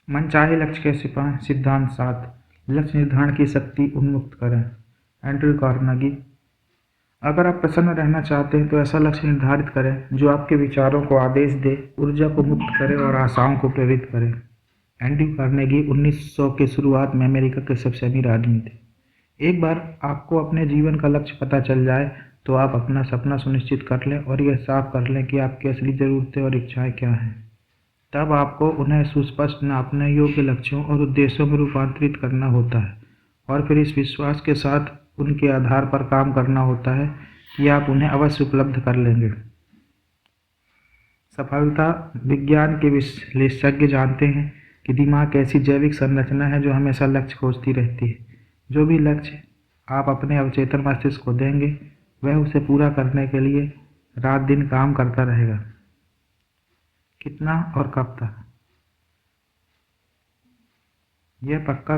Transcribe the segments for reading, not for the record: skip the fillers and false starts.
मनचाहे लक्ष्य कैसे पाएं? सिद्धांत 7। लक्ष्य निर्धारण की शक्ति उन्मुक्त करें। Andrew Carnegie. अगर आप प्रसन्न रहना चाहते हैं तो ऐसा लक्ष्य निर्धारित करें जो आपके विचारों को आदेश दे, ऊर्जा को मुक्त करे और आशाओं को प्रेरित करे। एंड्रयू कार्नेगी 1900 के शुरुआत में अमेरिका के सबसे अमीर आदमी थे। एक बार आपको अपने जीवन का लक्ष्य पता चल जाए तो आप अपना सपना सुनिश्चित कर लें और यह साफ कर लें कि आपकी असली ज़रूरतें और इच्छाएं क्या हैं। तब आपको उन्हें सुस्पष्ट नापने योग्य लक्ष्यों और उद्देश्यों में रूपांतरित करना होता है और फिर इस विश्वास के साथ उनके आधार पर काम करना होता है कि आप उन्हें अवश्य उपलब्ध कर लेंगे। सफलता विज्ञान के विशेषज्ञ जानते हैं कि दिमाग ऐसी जैविक संरचना है जो हमेशा लक्ष्य खोजती रहती है। जो भी लक्ष्य आप अपने अवचेतन मस्तिष्क को देंगे वह उसे पूरा करने के लिए रात दिन काम करता रहेगा। कितना और कब तक? यह पक्का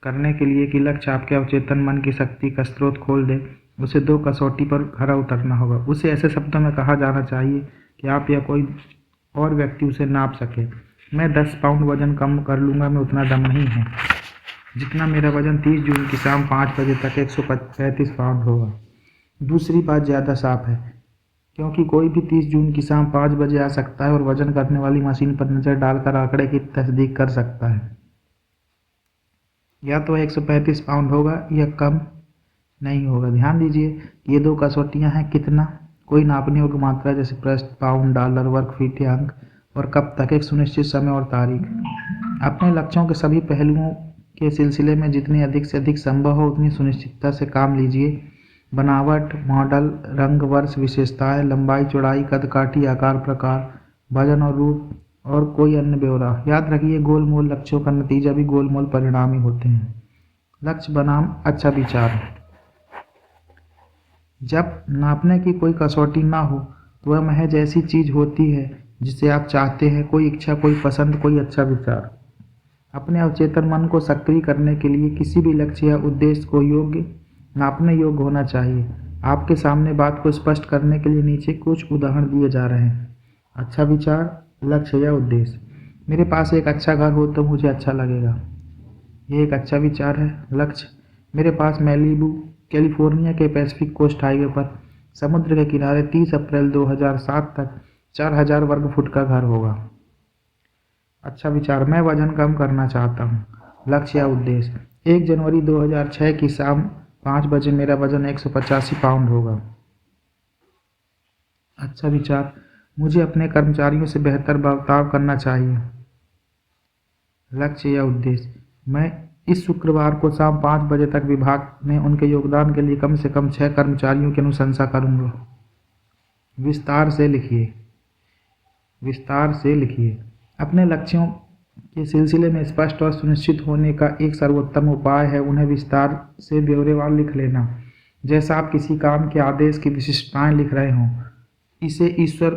करने के लिए कि लक्ष्य आपके अवचेतन मन की शक्ति का स्रोत खोल दे, उसे 2 कसौटी पर खरा उतरना होगा। उसे ऐसे शब्दों में कहा जाना चाहिए कि आप या कोई और व्यक्ति उसे नाप सके। मैं 10 पाउंड वजन कम कर लूँगा, में उतना दम नहीं है जितना मेरा वजन 30 जून की शाम 5 बजे तक 135 पाउंड होगा। दूसरी बात ज़्यादा साफ है, क्योंकि कोई भी 30 जून की शाम 5 बजे आ सकता है और वजन करने वाली मशीन पर नज़र डालकर आंकड़े की तस्दीक कर सकता है। या तो 135 पाउंड होगा या कम नहीं होगा। ध्यान दीजिए, ये 2 कसौटियाँ हैं। कितना कोई नापने योग्य मात्रा जैसे पृष्ठ, पाउंड, डॉलर, वर्ग फीट या अंक, और कब तक एक सुनिश्चित समय और तारीख। अपने लक्ष्यों के सभी पहलुओं के सिलसिले में जितनी अधिक से अधिक संभव हो उतनी सुनिश्चितता से काम लीजिए। बनावट, मॉडल, रंग, वर्ष, विशेषताएं, लंबाई, चौड़ाई, कद काठी, आकार, प्रकार, वजन और रूप और कोई अन्य ब्यौरा। याद रखिए, गोलमोल लक्ष्यों का नतीजा भी गोलमोल परिणाम ही होते हैं। लक्ष्य बनाम अच्छा विचार। जब नापने की कोई कसौटी ना हो तो वह महज ऐसी चीज होती है जिसे आप चाहते हैं, कोई इच्छा, कोई पसंद, कोई अच्छा विचार। अपने अवचेतन मन को सक्रिय करने के लिए किसी भी लक्ष्य या उद्देश्य को नापने योग्य होना चाहिए। आपके सामने बात को स्पष्ट करने के लिए नीचे कुछ उदाहरण दिए जा रहे हैं। अच्छा विचार, लक्ष्य या उद्देश्य। मेरे पास एक अच्छा घर हो तो मुझे अच्छा लगेगा, ये एक अच्छा विचार है। लक्ष्य, मेरे पास मैलिबू, कैलिफोर्निया के पैसिफिक कोस्ट हाईवे पर समुद्र के किनारे 30 अप्रैल 2007 तक 4000 वर्ग फुट का घर होगा। अच्छा विचार, मैं वजन कम करना चाहता हूँ। लक्ष्य या उद्देश्य, 1 जनवरी 2006 की शाम 5 बजे मेरा वजन 185 पाउंड होगा। अच्छा विचार, मुझे अपने कर्मचारियों से बेहतर बर्ताव करना चाहिए। लक्ष्य या उद्देश्य, मैं इस शुक्रवार को शाम 5 बजे तक विभाग में उनके योगदान के लिए कम से कम 6 कर्मचारियों की अनुशंसा करूंगा। विस्तार से लिखिए। विस्तार से लिखिए। अपने लक्ष्यों के सिलसिले में स्पष्ट और सुनिश्चित होने का एक सर्वोत्तम उपाय है उन्हें विस्तार से ब्यौरेवार लिख लेना, जैसा आप किसी काम के आदेश की विशिष्टताएं लिख रहे हों। इसे ईश्वर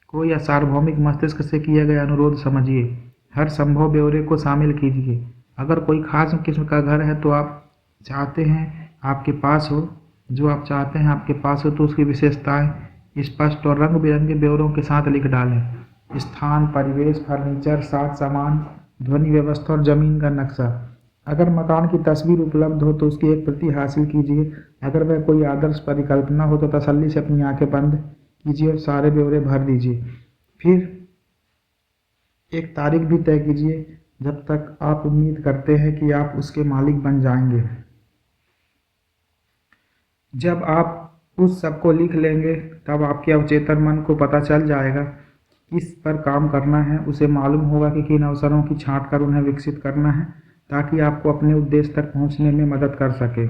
को या सार्वभौमिक मस्तिष्क से किया गया अनुरोध समझिए। हर संभव ब्यौरे को शामिल कीजिए। अगर कोई खास किस्म का घर है तो आप चाहते हैं आपके पास हो जो आप चाहते हैं आपके पास हो तो उसकी विशेषताएं स्पष्ट और रंग बिरंगे ब्यौरों के साथ लिख डालें। स्थान, परिवेश, फर्नीचर, साज सामान, ध्वनि व्यवस्था और जमीन का नक्शा। अगर मकान की तस्वीर उपलब्ध हो तो उसकी एक प्रति हासिल कीजिए। अगर वह कोई आदर्श परिकल्पना हो तो तसल्ली से अपनी आंखें बंद कीजिए और सारे ब्यौरे भर दीजिए। फिर एक तारीख भी तय कीजिए जब तक आप उम्मीद करते हैं कि आप उसके मालिक बन जाएंगे। जब आप उस सब को लिख लेंगे तब आपके अवचेतन मन को पता चल जाएगा किस पर काम करना है। उसे मालूम होगा कि किन अवसरों की छांट कर उन्हें विकसित करना है ताकि आपको अपने उद्देश्य तक पहुंचने में मदद कर सके।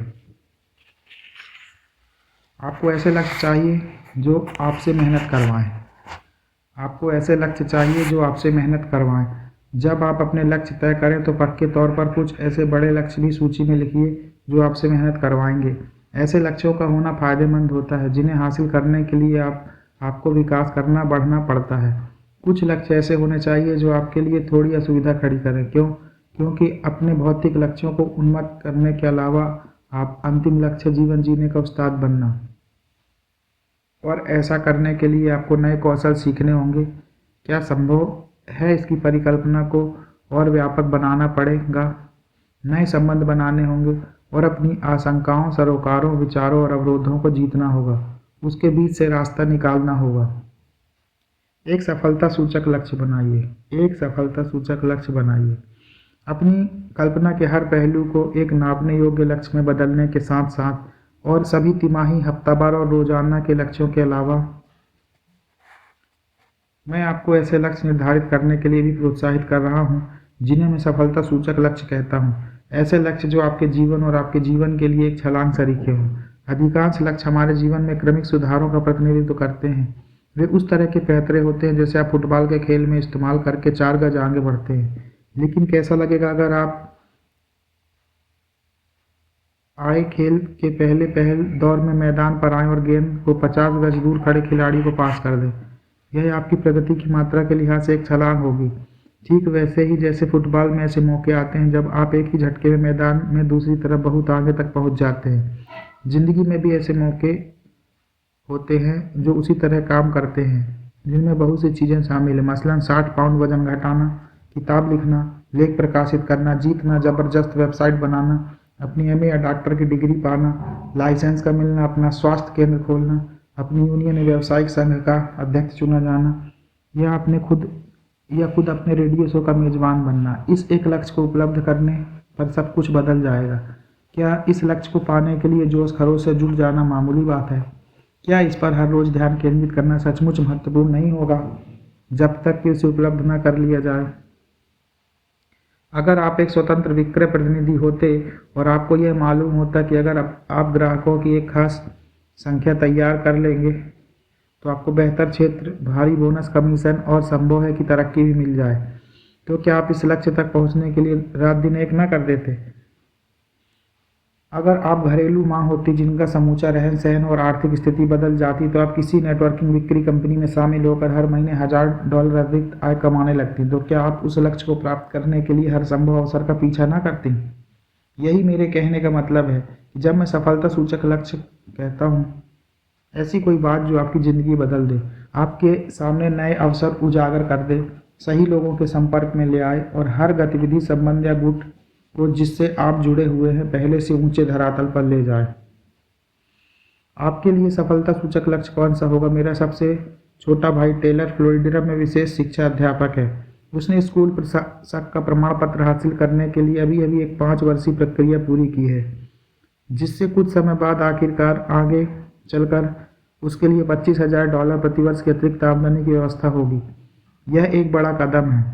आपको ऐसे लक्ष्य चाहिए जो आपसे मेहनत करवाएं। आपको ऐसे लक्ष्य चाहिए जो आपसे मेहनत करवाएं। जब आप अपने लक्ष्य तय करें तो पक्के तौर पर कुछ ऐसे बड़े लक्ष्य भी सूची में लिखिए जो आपसे मेहनत करवाएंगे। ऐसे लक्ष्यों का होना फायदेमंद होता है जिन्हें हासिल करने के लिए आपको विकास करना बढ़ना पड़ता है। कुछ लक्ष्य ऐसे होने चाहिए जो आपके लिए थोड़ी असुविधा खड़ी करें। क्योंकि अपने भौतिक लक्ष्यों को उन्मत्त करने के अलावा आप अंतिम लक्ष्य जीवन जीने का उस्ताद बनना, और ऐसा करने के लिए आपको नए कौशल सीखने होंगे। क्या संभव है इसकी परिकल्पना को और व्यापक बनाना पड़ेगा। नए संबंध बनाने होंगे और अपनी आशंकाओं, सरोकारों, विचारों और अवरोधों को जीतना होगा। उसके बीच से रास्ता निकालना होगा। एक सफलता सूचक लक्ष्य बनाइए। एक सफलता सूचक लक्ष्य बनाइए। अपनी कल्पना के हर पहलू को एक नापने योग्य लक्ष्य में बदलने के साथ साथ और सभी तिमाही, हफ्तावार और रोजाना के लक्ष्यों के अलावा मैं आपको ऐसे लक्ष्य निर्धारित करने के लिए भी प्रोत्साहित कर रहा हूँ जिन्हें मैं सफलता सूचक लक्ष्य कहता हूँ। ऐसे लक्ष्य जो आपके जीवन और आपके जीवन के लिए एक छलांग सरीखे हों। अधिकांश लक्ष्य हमारे जीवन में क्रमिक सुधारों का प्रतिनिधित्व करते हैं। वे उस तरह के पैतरे होते हैं जैसे आप फुटबॉल के खेल में इस्तेमाल करके 4 गज आगे बढ़ते हैं। लेकिन कैसा लगेगा अगर आप आए खेल के पहले दौर में मैदान पर आएं और गेंद को 50 गज दूर खड़े खिलाड़ी को पास कर दें। यह आपकी प्रगति की मात्रा के लिहाज से एक छलांग होगी। ठीक वैसे ही जैसे फुटबॉल में ऐसे मौके आते हैं जब आप एक ही झटके में मैदान में दूसरी तरफ बहुत आगे तक पहुंच जाते हैं। जिंदगी में भी ऐसे मौके होते हैं जो उसी तरह काम करते हैं, जिनमें बहुत सी चीज़ें शामिल हैं। मसलन 60 पाउंड वजन घटाना, किताब लिखना, लेख प्रकाशित करना, जीतना, ज़बरदस्त वेबसाइट बनाना, अपनी एमए या डॉक्टर की डिग्री पाना, लाइसेंस का मिलना, अपना स्वास्थ्य केंद्र खोलना, अपनी यूनियन या व्यावसायिक संघ का अध्यक्ष चुना जाना, या खुद अपने रेडियो शो का मेजबान बनना। इस एक लक्ष्य को उपलब्ध करने पर सब कुछ बदल जाएगा। क्या इस लक्ष्य को पाने के लिए जोश खरोश से जुट जाना मामूली बात है? क्या इस पर हर रोज ध्यान केंद्रित करना सचमुच महत्वपूर्ण नहीं होगा जब तक कि उसे उपलब्ध न कर लिया जाए? अगर आप एक स्वतंत्र विक्रय प्रतिनिधि होते और आपको यह मालूम होता कि अगर आप ग्राहकों की एक खास संख्या तैयार कर लेंगे तो आपको बेहतर क्षेत्र, भारी बोनस, कमीशन और संभव है कि तरक्की भी मिल जाए, तो क्या आप इस लक्ष्य तक पहुंचने के लिए रात दिन एक न कर देते? अगर आप घरेलू माँ होती जिनका समूचा रहन सहन और आर्थिक स्थिति बदल जाती तो आप किसी नेटवर्किंग बिक्री कंपनी में शामिल होकर हर महीने $1000 अतिरिक्त आय कमाने लगती, तो क्या आप उस लक्ष्य को प्राप्त करने के लिए हर संभव अवसर का पीछा न करती? यही मेरे कहने का मतलब है कि जब मैं सफलता सूचक लक्ष्य कहता हूँ, ऐसी कोई बात जो आपकी ज़िंदगी बदल दे, आपके सामने नए अवसर उजागर कर दे, सही लोगों के संपर्क में ले आए और हर गतिविधि, संबंध या गुट को जिससे आप जुड़े हुए हैं पहले से ऊंचे धरातल पर ले जाए। आपके लिए सफलता सूचक लक्ष्य कौन सा होगा? मेरा सबसे छोटा भाई टेलर फ्लोरिडा में विशेष शिक्षा अध्यापक है। उसने स्कूल प्रशासक का प्रमाण पत्र हासिल करने के लिए अभी एक 5 वर्षीय प्रक्रिया पूरी की है, जिससे कुछ समय बाद आखिरकार आगे चलकर उसके लिए $25,000 प्रतिवर्ष की अतिरिक्त आमदनी की व्यवस्था होगी। यह एक बड़ा कदम है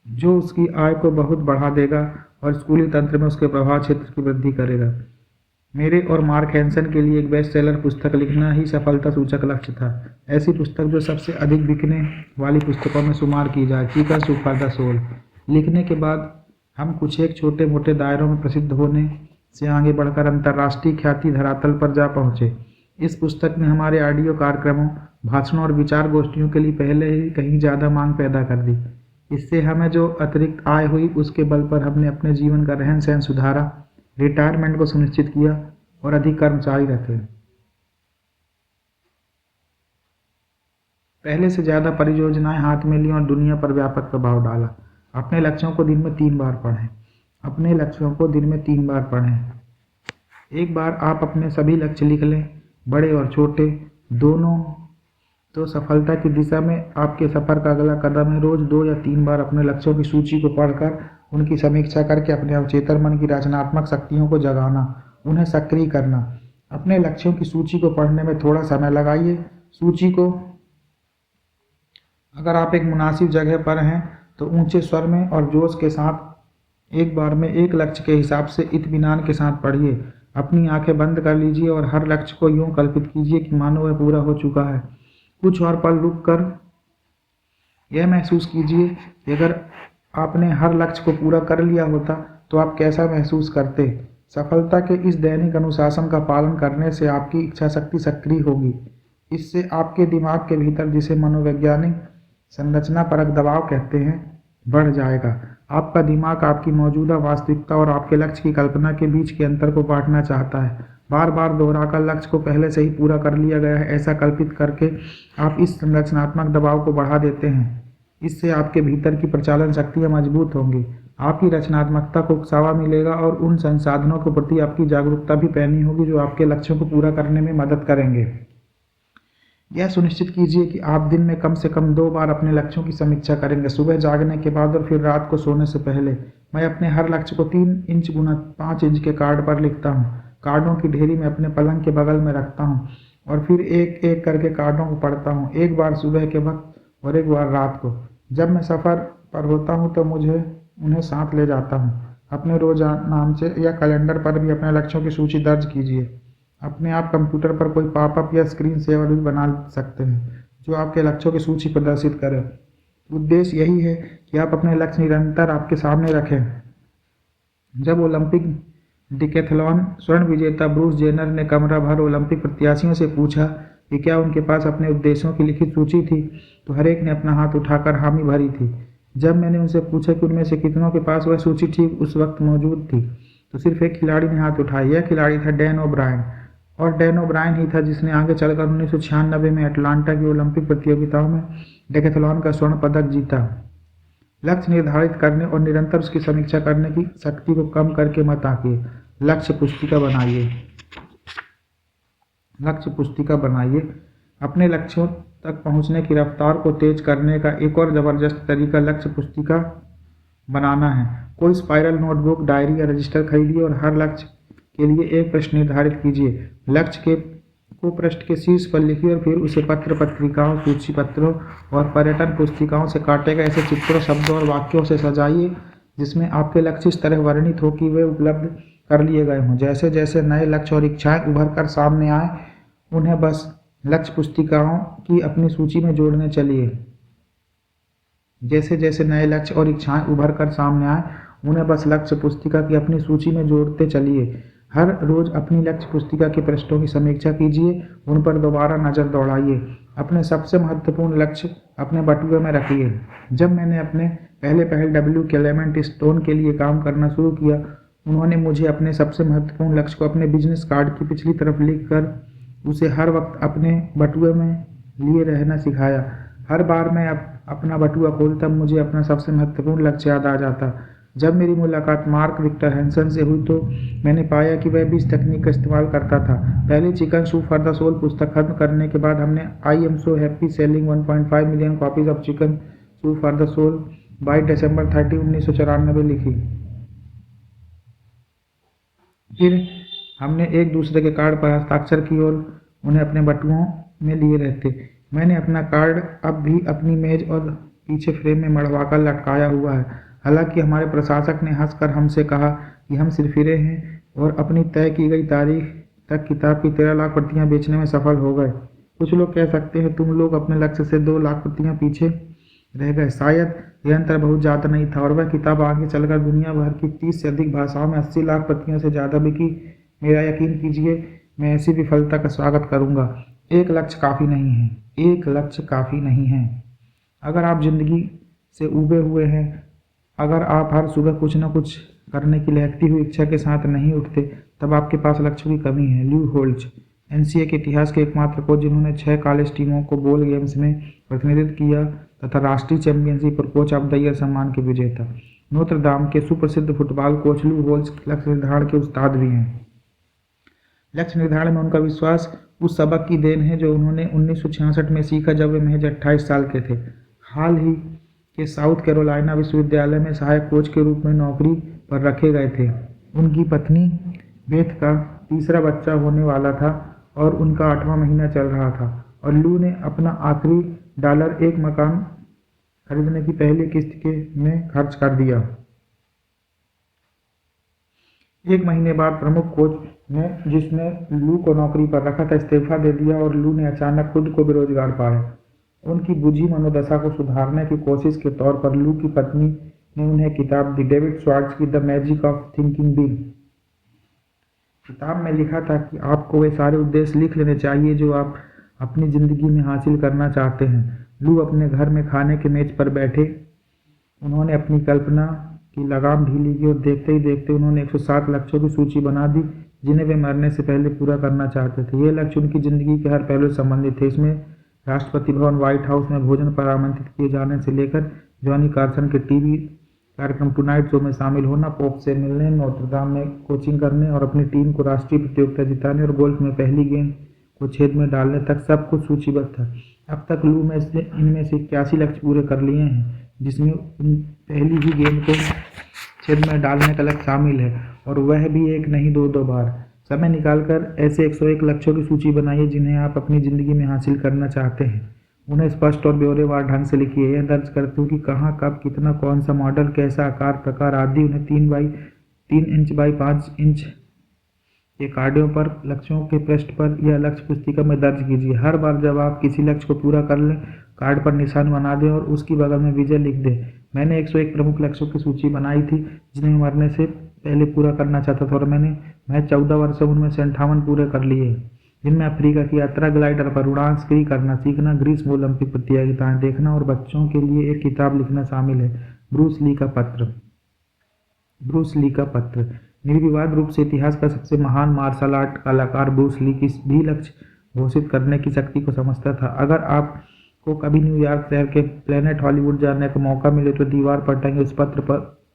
जो उसकी आय को बहुत बढ़ा देगा और स्कूली तंत्र में उसके प्रभाव क्षेत्र की वृद्धि करेगा। मेरे और मार्क हैंसन के लिए एक बेस्ट सेलर पुस्तक लिखना ही सफलता सूचक लक्ष्य था। ऐसी पुस्तक जो सबसे अधिक बिकने वाली पुस्तकों में शुमार की जाए, चीकर्स फॉर द सोल। लिखने के बाद हम कुछ एक छोटे मोटे दायरों में प्रसिद्ध होने से आगे बढ़कर अंतर्राष्ट्रीय ख्याति धरातल पर जा पहुँचे। इस पुस्तक ने हमारे ऑडियो कार्यक्रमों, भाषणों और विचार गोष्ठियों के लिए पहले ही कहीं ज़्यादा मांग पैदा कर दी। इससे हमें जो अतिरिक्त आय हुई उसके बल पर हमने अपने जीवन का रहन सहन सुधारा, रिटायरमेंट को सुनिश्चित किया और अधिक कर्मचारी रखे। पहले से ज़्यादा परियोजनाएं हाथ में ली और दुनिया पर व्यापक प्रभाव डाला। अपने लक्ष्यों को दिन में 3 बार पढ़ें। अपने लक्ष्यों को दिन में 3 बार पढ़ें। एक बार आप अपने सभी लक्ष्य लिख लें, बड़े और छोटे दोनों, तो सफलता की दिशा में आपके सफ़र का अगला कदम है रोज़ 2 या 3 बार अपने लक्ष्यों की सूची को पढ़कर उनकी समीक्षा करके अपने अवचेतन मन की रचनात्मक शक्तियों को जगाना, उन्हें सक्रिय करना। अपने लक्ष्यों की सूची को पढ़ने में थोड़ा समय लगाइए। सूची को अगर आप एक मुनासिब जगह पर हैं तो ऊंचे स्वर में और जोश के साथ एक बार में एक लक्ष्य के हिसाब से इत्मीनान के साथ पढ़िए। अपनी आंखें बंद कर लीजिए और हर लक्ष्य को यूं कल्पित कीजिए कि मानो वह पूरा हो चुका है। कुछ और पल रुक कर यह महसूस कीजिए कि अगर आपने हर लक्ष्य को पूरा कर लिया होता तो आप कैसा महसूस करते। सफलता के इस दैनिक अनुशासन का पालन करने से आपकी इच्छा शक्ति सक्रिय होगी। इससे आपके दिमाग के भीतर, जिसे मनोवैज्ञानिक संरचना परक दबाव कहते हैं, बढ़ जाएगा। आपका दिमाग आपकी मौजूदा वास्तविकता और आपके लक्ष्य की कल्पना के बीच के अंतर को बांटना चाहता है। बार बार दोहराकर लक्ष्य को पहले से ही पूरा कर लिया गया है ऐसा कल्पित करके आप इस संरचनात्मक दबाव को बढ़ा देते हैं। इससे आपके भीतर की प्रचालन शक्तियाँ मजबूत होंगी, आपकी रचनात्मकता को उकसावा मिलेगा और उन संसाधनों के प्रति आपकी जागरूकता भी पैनी होगी जो आपके लक्ष्यों को पूरा करने में मदद करेंगे। यह सुनिश्चित कीजिए कि आप दिन में कम से कम 2 बार अपने लक्ष्यों की समीक्षा करेंगे, सुबह जागने के बाद और फिर रात को सोने से पहले। मैं अपने हर लक्ष्य को 3 इंच गुना 5 इंच के कार्ड पर लिखता हूँ। कार्डों की ढेरी में अपने पलंग के बगल में रखता हूँ और फिर एक एक करके कार्डों को पढ़ता हूँ, एक बार सुबह के वक्त और एक बार रात को। जब मैं सफ़र पर होता हूँ तो मुझे उन्हें साथ ले जाता हूँ। अपने रोज़नामचे या कैलेंडर पर भी अपने लक्ष्यों की सूची दर्ज कीजिए। अपने आप कंप्यूटर पर कोई पॉपअप या स्क्रीन सेवर भी बना सकते हैं जो आपके लक्ष्यों की सूची प्रदर्शित करे। उद्देश्य यही है कि आप अपने लक्ष्य निरंतर आपके सामने रखें। जब ओलंपिक डिकैथलॉन स्वर्ण विजेता ब्रूस जेनर ने कमरा भर ओलंपिक प्रत्याशियों से पूछा कि क्या उनके पास अपने उद्देश्यों की लिखित सूची थी, तो हर एक ने अपना हाथ उठाकर हामी भरी थी। जब मैंने उनसे पूछा कि उनमें से कितनों के पास वह सूची ठीक उस वक्त मौजूद थी, तो सिर्फ एक खिलाड़ी ने हाथ उठाया। यह खिलाड़ी था डैन ओब्रायन, और डैन ओब्रायन ही था जिसने आगे चलकर 1996 में अटलांटा की ओलंपिक प्रतियोगिताओं में डेकाथलॉन का स्वर्ण पदक जीता। लक्ष्य निर्धारित करने और निरंतर उसकी समीक्षा करने की शक्ति को कम करके मत आंकिए। लक्ष्य पुस्तिका बनाइए। लक्ष्य पुस्तिका बनाइए। अपने लक्ष्यों तक पहुंचने की रफ्तार को तेज करने का एक और ज़बरदस्त तरीका लक्ष्य पुस्तिका बनाना है। कोई स्पाइरल नोटबुक, डायरी या रजिस्टर खरीदिए और हर लक्ष्य के लिए एक प्रश्न निर्धारित कीजिए। लक्ष्य को पृष्ठ के शीर्ष पर लिखिए और फिर उसे पत्र पत्रिकाओं, सूची पत्रों और पर्यटन पुस्तिकाओं से काटे गए ऐसे चित्रों, शब्दों और वाक्यों से सजाइए जिसमें आपके लक्ष्य इस तरह वर्णित हो कि वे उपलब्ध कर लिए गए हों। जैसे जैसे नए लक्ष्य और इच्छाएं उभर कर सामने आए, उन्हें बस लक्ष्य पुस्तिकाओं की अपनी सूची में जोड़ने चलिए। जैसे जैसे नए लक्ष्य और इच्छाएं उभर कर सामने आए, उन्हें बस लक्ष्य पुस्तिका की अपनी सूची में जोड़ते चलिए। हर रोज अपनी लक्ष्य पुस्तिका के पृष्ठों की समीक्षा कीजिए, उन पर दोबारा नज़र दौड़ाइए। अपने सबसे महत्वपूर्ण लक्ष्य अपने बटुए में रखिए। जब मैंने अपने पहले डब्ल्यू क्लेमेंट स्टोन के लिए काम करना शुरू किया, उन्होंने मुझे अपने सबसे महत्वपूर्ण लक्ष्य को अपने बिजनेस कार्ड की पिछली तरफ लिखकर उसे हर वक्त अपने बटुए में लिए रहना सिखाया। हर बार मैं अपना बटुआ खोलता मुझे अपना सबसे महत्वपूर्ण लक्ष्य याद आ जाता। जब मेरी मुलाकात मार्क विक्टर हैंसन से हुई तो मैंने पाया कि वह भी इस तकनीक का इस्तेमाल करता था। पहली chicken soup for the soul पुस्तक खत्म करने के बाद हमने I am so happy selling 1.5 million copies of chicken soup for the soul by December 30, 1994 लिखी। फिर हमने एक दूसरे के कार्ड पर हस्ताक्षर किए और उन्हें अपने बटुओं में लिए रहते। मैंने अपना कार्ड अब भी अपनी मेज और पीछे फ्रेम में मढ़वाकर लटकाया हुआ है। हालांकि हमारे प्रशासक ने हंसकर हमसे कहा कि हम सिरफिरे हैं और अपनी तय की गई तारीख तक किताब की 13 लाख प्रतियां बेचने में सफल हो गए। कुछ लोग कह सकते हैं तुम लोग अपने लक्ष्य से 2 लाख प्रतियां पीछे रह गए। शायद यह अंतर बहुत ज़्यादा नहीं था और वह किताब आगे चलकर दुनिया भर की 30 से अधिक भाषाओं में 80 लाख प्रतियों से ज़्यादा बिकी। मेरा यकीन कीजिए, मैं ऐसी विफलता का स्वागत करूंगा। एक लक्ष्य काफ़ी नहीं है। एक लक्ष्य काफ़ी नहीं है। अगर आप जिंदगी से उबे हुए हैं, अगर आप हर सुबह कुछ न कुछ करने की लहकती हुई इच्छा के साथ नहीं उठते, तब आपके पास लक्ष्यों की कमी है। ल्यू होल्च, एनसीए के इतिहास के एकमात्र कोच जिन्होंने 6 कॉलेज टीमों को बोल गेम्स में प्रतिनिधित्व किया तथा राष्ट्रीय चैंपियनशिप और कोच ऑफ द ईयर सम्मान के विजेता। नोत्र दाम के सुप्रसिद्ध फुटबॉल कोच ल्यू होल्च लक्ष्य निर्धारण के उस्ताद भी हैं। लक्ष्य निर्धारण में उनका विश्वास उस सबक की देन है जो उन्होंने 1966 में सीखा जब वे महज 28 साल के थे। हाल ही के साउथ कैरोलिना विश्वविद्यालय में सहायक कोच के रूप में नौकरी पर रखे गए थे। उनकी पत्नी बेथ का तीसरा बच्चा होने वाला था और उनका 8वां महीना चल रहा था और लू ने अपना आखिरी डॉलर एक मकान खरीदने की पहली किस्त में खर्च कर दिया। 1 महीने बाद प्रमुख कोच ने, जिसने लू को नौकरी पर रखा था, इस्तीफा दे दिया और लू ने अचानक खुद को बेरोजगार पाया। उनकी बुझी मनोदशा को सुधारने की कोशिश के तौर पर लू की पत्नी ने उन्हें किताब दी, डेविड श्वार्ट्ज की the magic of thinking big. किताब में लिखा था कि आपको वे सारे उद्देश्य लिख लेने चाहिए जो आप अपनी ज़िंदगी में हासिल करना चाहते हैं। लू अपने घर में खाने के मेज पर बैठे। उन्होंने अपनी कल्पना की लगाम ढीली की और देखते ही देखते उन्होंने 107 लक्ष्यों की सूची बना दी जिन्हें वे मरने से पहले पूरा करना चाहते थे। ये लक्ष्य उनकी ज़िंदगी के हर पहलू से संबंधित थे। इसमें राष्ट्रपति भवन, व्हाइट हाउस में भोजन पर आमंत्रित किए जाने से लेकर जॉनी कार्सन के टीवी कार्यक्रम टुनाइट शो में शामिल होना, पोप से मिलने, नोत्रदाम में कोचिंग करने और अपनी टीम को राष्ट्रीय प्रतियोगिता जिताने और गोल्फ में पहली गेंद को छेद में डालने तक सब कुछ सूचीबद्ध था। अब तक लू में इनमें से 81 लक्ष्य पूरे कर लिए हैं, जिसमें पहली ही गेंद को छेद में डालने का लक्ष्य शामिल है, और वह भी एक नहीं दो बार। समय निकालकर ऐसे 101 लक्ष्यों की सूची बनाइए जिन्हें आप अपनी ज़िंदगी में हासिल करना चाहते हैं। उन्हें स्पष्ट और ब्यौरेवार ढंग से लिखिए। यह दर्ज करते हुए कि कहाँ, कब, कितना, कौन सा मॉडल, कैसा आकार, प्रकार आदि। उन्हें 3 इंच बाई 5 इंच के कार्डों पर, लक्ष्यों के पृष्ठ पर या लक्ष्य पुस्तिका में दर्ज कीजिए। हर बार जब आप किसी लक्ष्य को पूरा कर लें, कार्ड पर निशान बना दें और उसकी बगल में विजय लिख दें। मैंने 101 प्रमुख लक्ष्यों की सूची बनाई थी जिन्हें मैं मरने से पहले पूरा करना चाहता था, और मैं 14 वर्षों में उनमें से 58 पूरे कर लिए, जिनमें अफ्रीका की यात्रा, ग्लाइडर पर उड़ान, स्की करना सीखना, ग्रीष्म ओलंपिक प्रतियोगिताएं देखना और बच्चों के लिए एक किताब लिखना शामिल है। ब्रूस ली का पत्र। निर्विवाद रूप से इतिहास का सबसे महान मार्शल आर्ट कलाकार ब्रूस ली किसी भी लक्ष्य घोषित करने की शक्ति को समझता था। अगर आपको कभी न्यूयॉर्क शहर के प्लेनेट हॉलीवुड जाने का मौका मिले तो दीवार पर टंगे उस पत्र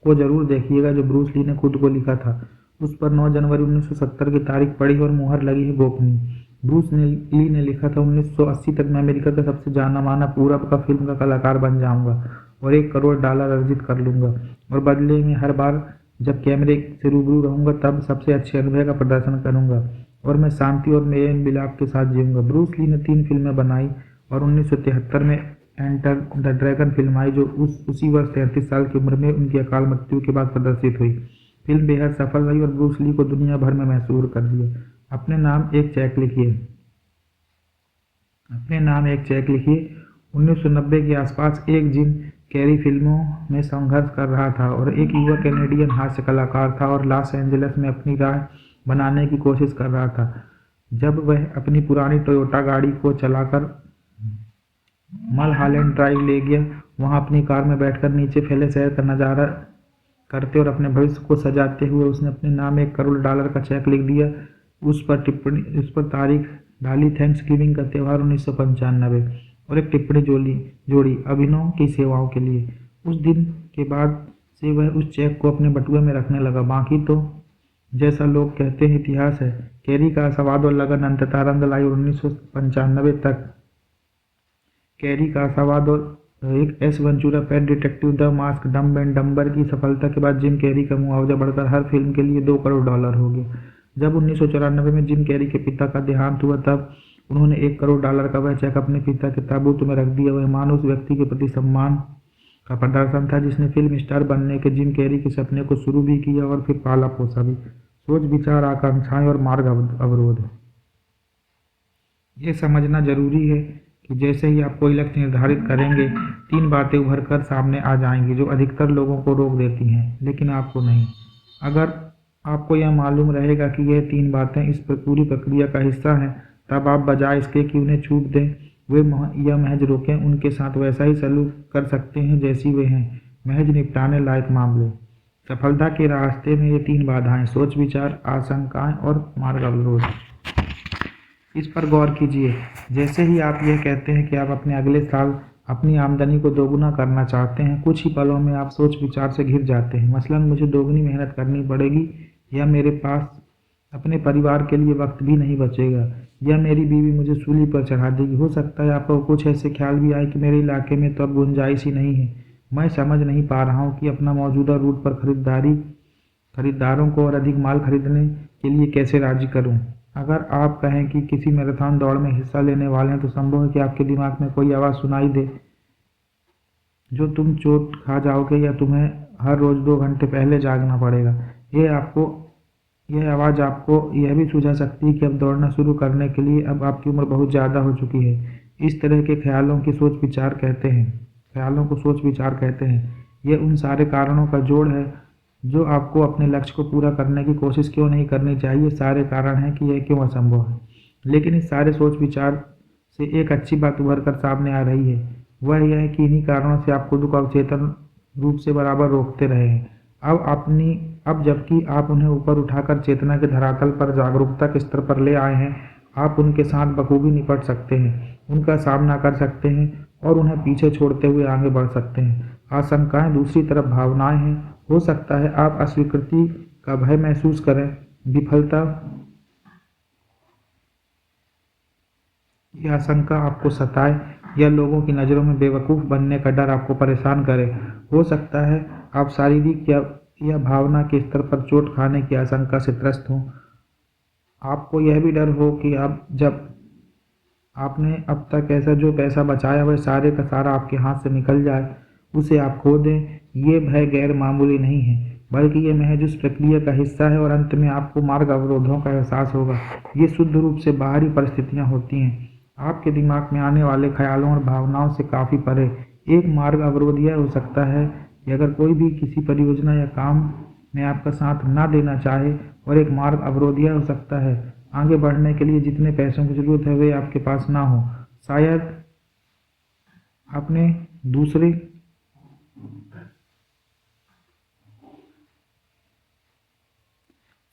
को जरूर देखिएगा जो ब्रूस ली ने खुद को लिखा था। उस पर 9 जनवरी 1970 की तारीख पड़ी और मुहर लगी है गोपनीय। ब्रूस ली ने लिखा था, 1980 तक मैं अमेरिका का सबसे जाना माना पूरब का फिल्म का कलाकार बन जाऊंगा और $1 करोड़ अर्जित कर लूंगा, और बदले में हर बार जब कैमरे से रूबरू रहूंगा तब सबसे अच्छे अनुभव का प्रदर्शन करूंगा और मैं शांति और मेल मिलाप के साथ जीऊंगा। ब्रूस ली ने 3 फिल्में बनाई और 1973 में एंटर द ड्रैगन फिल्म आई, जो उसी वर्ष 33 साल की उम्र में उनकी अकाल मृत्यु के बाद प्रदर्शित हुई। फिल्म बेहद सफल रही और ब्रूस ली को दुनिया भर में मशहूर कर दिया। अपने नाम एक चेक लिखिए। 1990 के आसपास एक जिम कैरी फिल्मों में संघर्ष कर रहा था और एक युवा कैनेडियन हास्य कलाकार था और लॉस एंजलिस में अपनी राह बनाने की कोशिश कर रहा था। जब वह अपनी पुरानी टोयोटा गाड़ी को चलाकर मलहालेंड ड्राइव ले गया, वहां अपनी कार में बैठकर नीचे फैले शहर का नज़ारा करते और अपने भविष्य को सजाते हुए उसने अपने नाम $1 करोड़ का चेक लिख दिया। उस पर तारीख डाली, थैंक्सगिविंग का त्यौहार 1995, और एक टिप्पणी जोड़ी, अभिनव की सेवाओं के लिए। उस दिन के बाद से वह उस चेक को अपने बटुए में रखने लगा। बाकी तो जैसा लोग कहते हैं इतिहास है। कैरी का आशावाद और लगन अंततः रंग लाई और 1995 तक कैरी का आशावाद और एक Ace Ventura Pet Detective The Mask Dumb and Dumber की सफलता के बाद जिम कैरी का मुआवजा बढ़कर हर फिल्म के लिए $2 करोड़ हो गया। जब 1994 में जिम कैरी के पिता का देहांत हुआ तब उन्होंने $1 करोड़ का वह चेक अपने पिता के ताबूत में रख दिया। वह मानो उस व्यक्ति के प्रति सम्मान का प्रदर्शन था जिसने फिल्म स्टार बनने के जिम कैरी के सपने को शुरू भी किया और फिर पाला पोसा भी। सोच, विचार, आकांक्षाएं और मार्ग अवरोध। ये समझना जरूरी है कि जैसे ही आप कोई लक्ष्य निर्धारित करेंगे 3 बातें उभर कर सामने आ जाएंगी जो अधिकतर लोगों को रोक देती हैं, लेकिन आपको नहीं। अगर आपको यह मालूम रहेगा कि यह 3 बातें इस पूरी प्रक्रिया का हिस्सा हैं, तब आप बजाय इसके कि उन्हें छूट दें या महज रोकें, उनके साथ वैसा ही सलूक कर सकते हैं जैसी वे हैं, महज निपटाने लायक मामले। सफलता के रास्ते में ये 3 बाधाएं, सोच, विचार, आशंकाएं और मार्ग अवरोध। इस पर गौर कीजिए। जैसे ही आप यह कहते हैं कि आप अपने अगले साल अपनी आमदनी को दोगुना करना चाहते हैं, कुछ ही पलों में आप सोच विचार से घिर जाते हैं। मसलन, मुझे दोगुनी मेहनत करनी पड़ेगी, या मेरे पास अपने परिवार के लिए वक्त भी नहीं बचेगा, या मेरी बीवी मुझे सूली पर चढ़ा देगी। हो सकता है आपको कुछ ऐसे ख्याल भी आए कि मेरे इलाके में तो अब गुंजाइश ही नहीं है। मैं समझ नहीं पा रहा हूँ कि अपना मौजूदा रूट पर खरीदारों को और अधिक माल खरीदने के लिए कैसे राजी करूँ। अगर आप कहें कि किसी मैराथन दौड़ में हिस्सा लेने वाले हैं तो संभव है कि आपके दिमाग में कोई आवाज़ सुनाई दे जो तुम चोट खा जाओगे या तुम्हें हर रोज़ 2 घंटे पहले जागना पड़ेगा। यह आवाज़ आपको यह भी सुझा सकती है कि अब दौड़ना शुरू करने के लिए अब आपकी उम्र बहुत ज़्यादा हो चुकी है। इस तरह के ख्यालों को सोच विचार कहते हैं। ये उन सारे कारणों का जोड़ है जो आपको अपने लक्ष्य को पूरा करने की कोशिश क्यों नहीं करनी चाहिए। सारे कारण हैं कि यह क्यों असंभव है। लेकिन इस सारे सोच विचार से एक अच्छी बात उभर कर सामने आ रही है, वह यह है कि इन्हीं कारणों से आप खुद को अवचेतन रूप से बराबर रोकते रहे हैं। अब जबकि आप उन्हें ऊपर उठाकर चेतना के धरातल पर जागरूकता के स्तर पर ले आए हैं, आप उनके साथ बखूबी निपट सकते हैं। उनका सामना कर सकते हैं और उन्हें पीछे छोड़ते हुए आगे बढ़ सकते हैं। आशंकाएं दूसरी तरफ भावनाएं हैं। हो सकता है आप अस्वीकृति का भय महसूस करें, विफलता की आशंका आपको सताए या लोगों की नज़रों में बेवकूफ़ बनने का डर आपको परेशान करे। हो सकता है आप शारीरिक या भावना के स्तर पर चोट खाने की आशंका से त्रस्त हों। आपको यह भी डर हो कि आप जब आपने अब तक ऐसा जो पैसा बचाया वह सारे का सारा आपके हाथ से निकल जाए, उसे आप खो दें। ये भय गैर मामूली नहीं है, बल्कि ये महज उस प्रक्रिया का हिस्सा है और अंत में आपको मार्ग अवरोधों का एहसास होगा। ये शुद्ध रूप से बाहरी परिस्थितियां होती हैं, आपके दिमाग में आने वाले ख्यालों और भावनाओं से काफ़ी परे। एक मार्ग अवरोध यह हो सकता है कि अगर कोई भी किसी परियोजना या काम में आपका साथ ना देना चाहे, और एक मार्ग अवरोध यह हो सकता है आगे बढ़ने के लिए जितने पैसों की जरूरत है वे आपके पास ना हो। शायद आपने दूसरे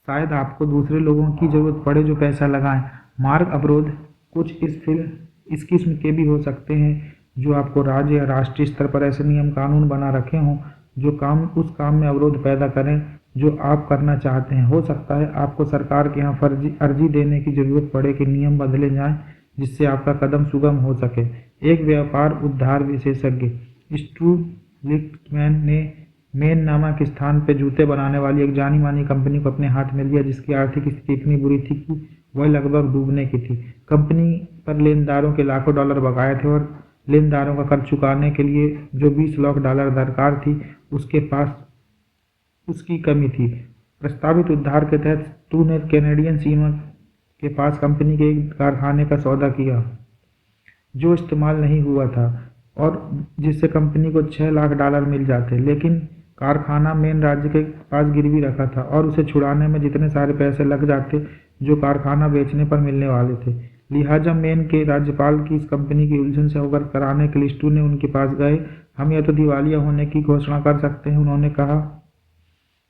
शायद आपको दूसरे लोगों की ज़रूरत पड़े जो पैसा लगाएं। मार्ग अवरोध कुछ इस किस्म के भी हो सकते हैं जो आपको राज्य या राष्ट्रीय स्तर पर ऐसे नियम कानून बना रखे हों जो उस काम में अवरोध पैदा करें जो आप करना चाहते हैं। हो सकता है आपको सरकार के यहाँ अर्जी देने की ज़रूरत पड़े कि नियम बदले जाएं जिससे आपका कदम सुगम हो सके। एक व्यापार उद्धार विशेषज्ञ स्टू लिक्टमैन ने मेन नामक स्थान पर जूते बनाने वाली एक जानी मानी कंपनी को अपने हाथ में लिया जिसकी आर्थिक स्थिति इतनी बुरी थी कि वह लगभग डूबने की थी। कंपनी पर लेनदारों के लाखों डॉलर बकाए थे और लेनदारों का कर्ज चुकाने के लिए जो 20 लाख डॉलर दरकार थी उसके पास उसकी कमी थी। प्रस्तावित उद्धार के तहत स्टू ने कैनेडियन सीमा के पास कंपनी के एक कारखाने का सौदा किया जो इस्तेमाल नहीं हुआ था और जिससे कंपनी को 6 लाख डॉलर मिल जाते, लेकिन कारखाना मेन राज्य के पास गिरवी रखा था और उसे छुड़ाने में जितने सारे पैसे लग जाते जो कारखाना बेचने पर मिलने वाले थे। लिहाजा मेन के राज्यपाल की इस कंपनी की उलझन से अवगत कराने के लिए स्टू ने उनके पास गए। हम या तो दिवालिया होने की घोषणा कर सकते हैं, उन्होंने कहा,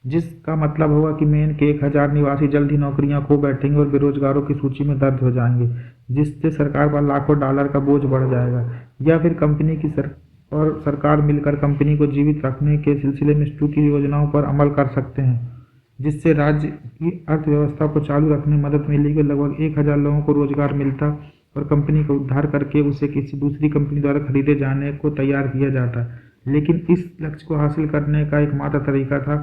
जिसका मतलब होगा कि मेन के 1000 निवासी जल्द ही नौकरियां खो बैठेंगे और बेरोजगारों की सूची में दर्ज हो जाएंगे, जिससे सरकार पर लाखों डॉलर का बोझ बढ़ जाएगा। या फिर कंपनी की और सरकार मिलकर कंपनी को जीवित रखने के सिलसिले में स्टू की योजनाओं पर अमल कर सकते हैं, जिससे राज्य की अर्थव्यवस्था को चालू रखने में मदद मिलेगी। लगभग 1000 लोगों को रोजगार मिलता और कंपनी का उद्धार करके उसे किसी दूसरी कंपनी द्वारा खरीदे जाने को तैयार किया जाता। लेकिन इस लक्ष्य को हासिल करने का एकमात्र तरीका था,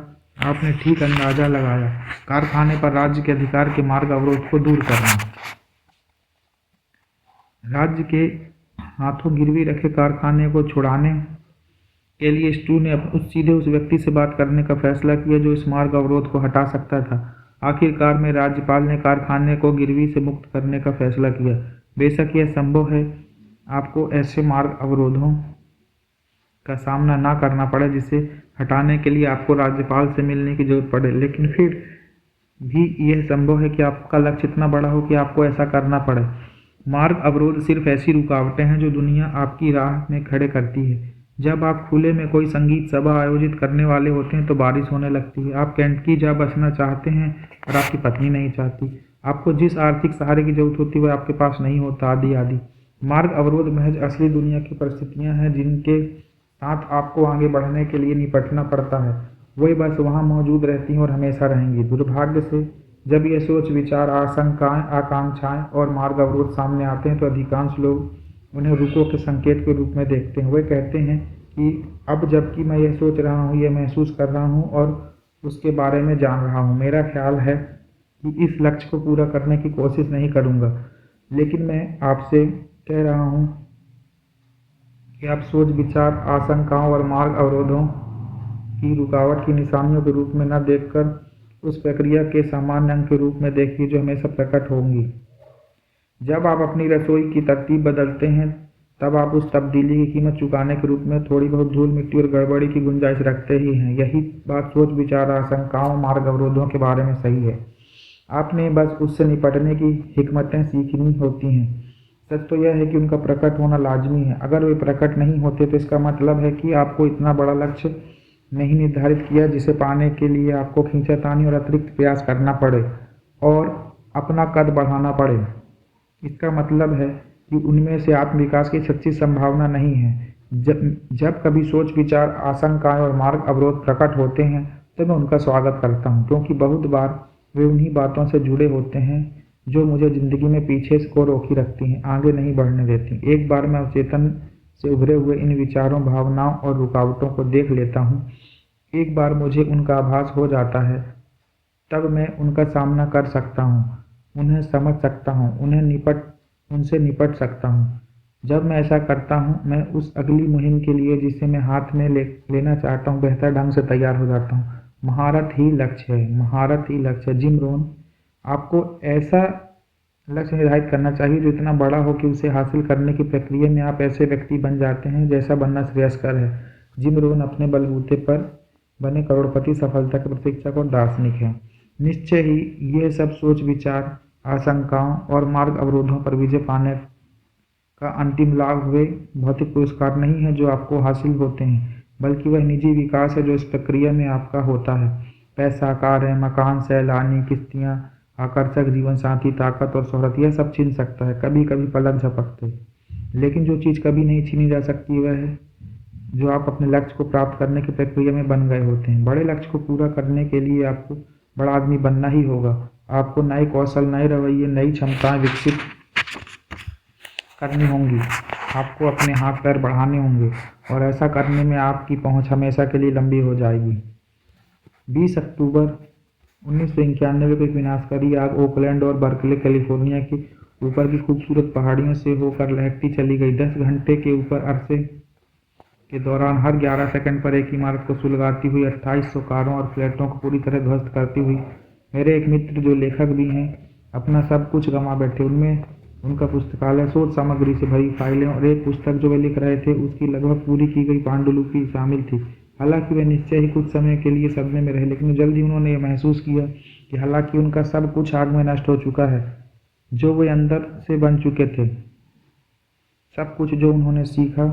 आपने ठीक अंदाजा लगाया, कारखाने पर राज्य के अधिकार के मार्ग अवरोध को दूर करना। राज्य के हाथों गिरवी रखे कारखाने को छुड़ाने के लिए स्टू ने सीधे उस व्यक्ति से बात करने का फैसला किया जो इस मार्ग अवरोध को हटा सकता था। आखिरकार में राज्यपाल ने कारखाने को गिरवी से मुक्त करने का फैसला किया। बेशक यह संभव है आपको ऐसे मार्ग अवरोधों का सामना ना करना पड़े जिसे हटाने के लिए आपको राज्यपाल से मिलने की जरूरत पड़े, लेकिन फिर भी यह संभव है कि आपका लक्ष्य इतना बड़ा हो कि आपको ऐसा करना पड़े। मार्ग अवरोध सिर्फ ऐसी रुकावटें हैं जो दुनिया आपकी राह में खड़े करती है। जब आप खुले में कोई संगीत सभा आयोजित करने वाले होते हैं तो बारिश होने लगती है, आप कैंट जा बचना चाहते हैं और आपकी पत्नी नहीं चाहती, आपको जिस आर्थिक सहारे की जरूरत होती है वह आपके पास नहीं होता, आदि आदि। मार्ग अवरोध महज असली दुनिया की परिस्थितियां हैं जिनके साथ आपको आगे बढ़ने के लिए निपटना पड़ता है। वही बस वहाँ मौजूद रहती हैं और हमेशा रहेंगी। दुर्भाग्य से जब ये सोच विचार, आशंकाएं, आकांक्षाएं और मार्ग अवरोध सामने आते हैं तो अधिकांश लोग उन्हें रुको के संकेत के रूप में देखते हैं। वे कहते हैं कि अब जबकि मैं यह सोच रहा हूँ, यह महसूस कर रहा हूँ और उसके बारे में जान रहा हूँ, मेरा ख्याल है कि इस लक्ष्य को पूरा करने की कोशिश नहीं करूँगा, लेकिन मैं आपसे कह रहा हूँ कि आप सोच विचार, आशंकाओं और मार्ग अवरोधों की रुकावट की निशानियों के रूप में न देखकर उस प्रक्रिया के सामान्य अंग के रूप में देखिए जो हमेशा प्रकट होंगी। जब आप अपनी रसोई की तरतीब बदलते हैं तब आप उस तब्दीली की कीमत चुकाने के रूप में थोड़ी बहुत धूल मिट्टी और गड़बड़ी की गुंजाइश रखते ही हैं। यही बात सोच विचार, आशंकाओं, मार्ग अवरोधों के बारे में सही है। आपने बस उससे निपटने की हिकमतें सीखनी होती हैं। सच तो यह है कि उनका प्रकट होना लाजमी है। अगर वे प्रकट नहीं होते तो इसका मतलब है कि आपको इतना बड़ा लक्ष्य नहीं निर्धारित किया जिसे पाने के लिए आपको खींचातानी और अतिरिक्त प्रयास करना पड़े और अपना कद बढ़ाना पड़े। इसका मतलब है कि उनमें से आत्मविकास की सच्ची संभावना नहीं है। जब कभी सोच विचार, आशंकाएं और मार्ग अवरोध प्रकट होते हैं तो मैं उनका स्वागत करता हूँ, क्योंकि बहुत बार वे उन्हीं बातों से जुड़े होते हैं जो मुझे जिंदगी में पीछे को रोकी रखती हैं, आगे नहीं बढ़ने देती। एक बार मैं अवचेतन से उभरे हुए इन विचारों, भावनाओं और रुकावटों को देख लेता हूँ, एक बार मुझे उनका आभास हो जाता है, तब मैं उनका सामना कर सकता हूँ, उन्हें समझ सकता हूँ, उनसे निपट सकता हूँ। जब मैं ऐसा करता हूँ, मैं उस अगली मुहिम के लिए जिसे मैं हाथ में लेना चाहता हूँ बेहतर ढंग से तैयार हो जाता हूँ। महारत ही लक्ष्य है, महारत ही लक्ष्य है। जिम रोहन, आपको ऐसा लक्ष्य निर्धारित करना चाहिए जो इतना बड़ा हो कि उसे हासिल करने की प्रक्रिया में आप ऐसे व्यक्ति बन जाते हैं जैसा बनना श्रेयस्कर है। जिम रोहन अपने बलबूते पर बने करोड़पति, सफलता के प्रतीक्षक और दार्शनिक है। निश्चय ही ये सब सोच विचार, आशंकाओं और मार्ग अवरोधों पर विजय पाने का अंतिम लाभ वे भौतिक पुरस्कार नहीं है जो आपको हासिल होते हैं, बल्कि वह निजी विकास है जो इस प्रक्रिया में आपका होता है। पैसा, कार, मकान, सैलानी, किश्तियाँ, आकर्षक जीवन साथी, ताकत और शोहरत, यह सब छीन सकता है कभी कभी पलक झपकते, लेकिन जो चीज़ कभी नहीं छीनी जा सकती वह है जो आप अपने लक्ष्य को प्राप्त करने की प्रक्रिया में बन गए होते हैं। बड़े लक्ष्य को पूरा करने के लिए आपको बड़ा आदमी बनना ही होगा। आपको नए कौशल, नए रवैये, नई क्षमताएं विकसित करनी होंगी। आपको अपने हाथ पैर बढ़ाने होंगे और ऐसा करने में आपकी पहुंच हमेशा के लिए लंबी हो जाएगी। 20 अक्टूबर 1991 को एक विनाशकारी आग ओकलैंड और बर्कले, कैलिफोर्निया के ऊपर की खूबसूरत पहाड़ियों से होकर लहकती चली गई। 10 घंटे के ऊपर अरसे के दौरान हर 11 सेकंड पर एक इमारत को सुलगाती हुई, 2800 कारों और फ्लैटों को पूरी तरह ध्वस्त करती हुई, मेरे एक मित्र जो लेखक भी हैं अपना सब कुछ गंवा बैठे। उनमें उनका पुस्तकालय, शोध सामग्री से भरी फाइलें और एक पुस्तक जो वे लिख रहे थे उसकी लगभग पूरी की गई पांडुलिपि शामिल थी। हालांकि वे निश्चय ही कुछ समय के लिए सदमे में रहे, लेकिन जल्द ही उन्होंने यह महसूस किया कि हालांकि उनका सब कुछ आग में नष्ट हो चुका है जो वे अंदर से बन चुके थे। सब कुछ जो उन्होंने सीखा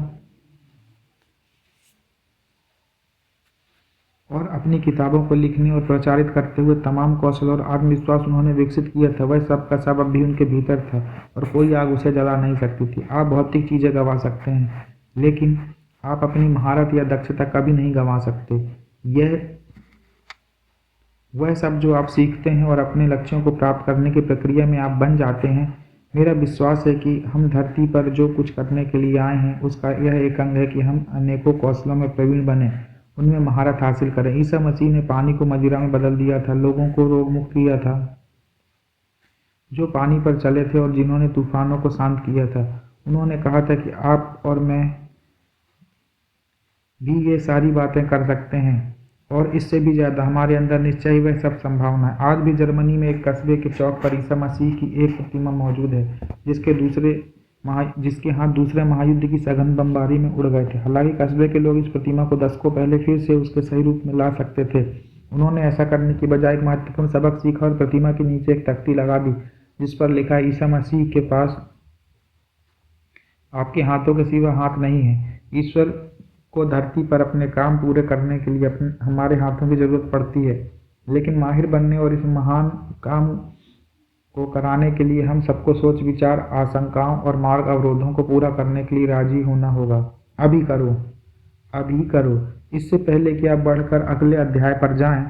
और अपनी किताबों को लिखने और प्रचारित करते हुए तमाम कौशल और आत्मविश्वास उन्होंने विकसित किया था, वह सब का सब अब भी उनके भीतर था और कोई आग उसे जला नहीं सकती थी। आप भौतिक चीज़ें गंवा सकते हैं, लेकिन आप अपनी महारत या दक्षता कभी नहीं गंवा सकते। यह वह सब जो आप सीखते हैं और अपने लक्ष्यों को प्राप्त करने की प्रक्रिया में आप बन जाते हैं। मेरा विश्वास है कि हम धरती पर जो कुछ करने के लिए आए हैं उसका यह एक अंग है कि हम अनेकों कौशलों में प्रवीण बने, उनमें महारत हासिल करें। ईसा मसीह ने पानी को मदिरा में बदल दिया था, लोगों को रोग मुक्त किया था जो पानी पर चले थे और जिन्होंने तूफानों को शांत किया था। उन्होंने कहा था कि आप और मैं भी ये सारी बातें कर सकते हैं और इससे भी ज़्यादा। हमारे अंदर निश्चय ही वह सब संभावना है। आज भी जर्मनी में एक कस्बे के चौक पर ईसा मसीह की एक प्रतिमा मौजूद है जिसके हाथ दूसरे महायुद्ध की सघन बमबारी में उड़ गए थे। हालांकि कस्बे के लोग इस प्रतिमा को दशकों पहले फिर से उसके सही रूप में ला सकते थे, उन्होंने ऐसा करने की बजाय एक महत्वपूर्ण सबक सीखा और प्रतिमा के नीचे एक तख्ती लगा दी जिस पर लिखा है, ईसा मसीह के पास आपके हाथों के सिवा हाथ नहीं है। ईश्वर को धरती पर अपने काम पूरे करने के लिए हमारे हाथों की जरूरत पड़ती है, लेकिन माहिर बनने और इस महान काम को कराने के लिए हम सबको सोच विचार, आशंकाओं और मार्ग अवरोधों को पूरा करने के लिए राजी होना होगा। अभी करो, अभी करो, इससे पहले कि आप बढ़कर अगले अध्याय पर जाएं।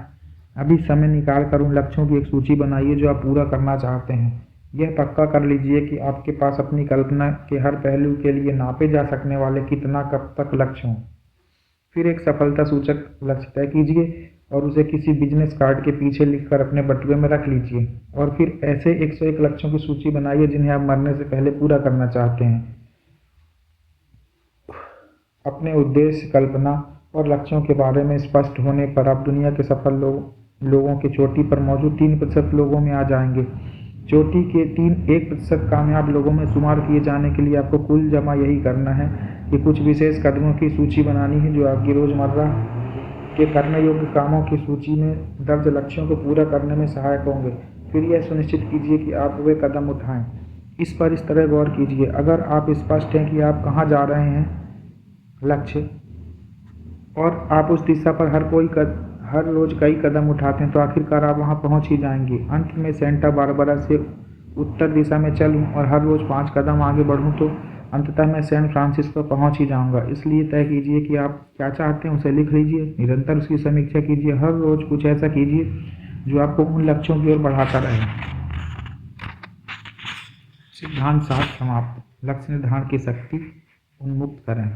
अभी समय निकाल कर उन लक्ष्यों की एक सूची बनाइए जो आप पूरा करना चाहते हैं। यह पक्का कर लीजिए कि आपके पास अपनी कल्पना के हर पहलू के लिए नापे जा सकने वाले कितना कब तक लक्ष्य हों। फिर एक सफलता सूचक लक्ष्य तय कीजिए और उसे किसी बिजनेस कार्ड के पीछे लिखकर अपने बटुए में रख लीजिए। और फिर ऐसे 101 लक्ष्यों की सूची बनाइए जिन्हें आप मरने से पहले पूरा करना चाहते हैं। अपने उद्देश्य, कल्पना और लक्ष्यों के बारे में स्पष्ट होने पर आप दुनिया के सफल लोगों की चोटी पर मौजूद 3% लोगों में आ जाएंगे। चोटी के 1% कामयाब लोगों में शुमार किए जाने के लिए आपको कुल जमा यही करना है कि कुछ विशेष कदमों की सूची बनानी है जो आपकी रोजमर्रा के करने योग्य कामों की सूची में दर्ज लक्ष्यों को पूरा करने में सहायक होंगे। फिर यह सुनिश्चित कीजिए कि आप वे कदम उठाएं। इस पर इस तरह गौर कीजिए, अगर आप स्पष्ट हैं कि आप कहाँ जा रहे हैं लक्ष्य और आप उस दिशा पर हर रोज कई कदम उठाते हैं तो आखिरकार आप वहां पहुंच ही जाएंगे। अंत में सेंटा बारबरा से उत्तर दिशा में चलूं और हर रोज़ 5 कदम आगे बढ़ूं तो अंततः मैं सैन फ्रांसिस्को पहुंच ही जाऊंगा। इसलिए तय कीजिए कि आप क्या चाहते हैं, उसे लिख लीजिए, निरंतर उसकी समीक्षा कीजिए, हर रोज़ कुछ ऐसा कीजिए जो आपको उन लक्ष्यों की ओर बढ़ाता रहे। सिद्धांत 7 समाप्त। लक्ष्य निर्धारण की शक्ति उन्मुक्त करें।